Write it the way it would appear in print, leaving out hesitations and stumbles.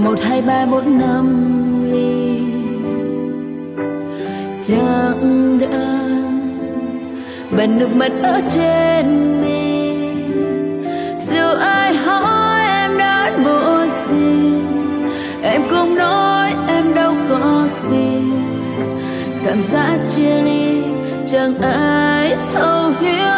1, 2, 3, 4, 5 ly. Chẳng đợi bần nước mắt ở trên mi, dù ai hỏi em đã một gì em cũng nói em đâu có gì. Cảm giác chia ly chẳng ai thấu hiểu.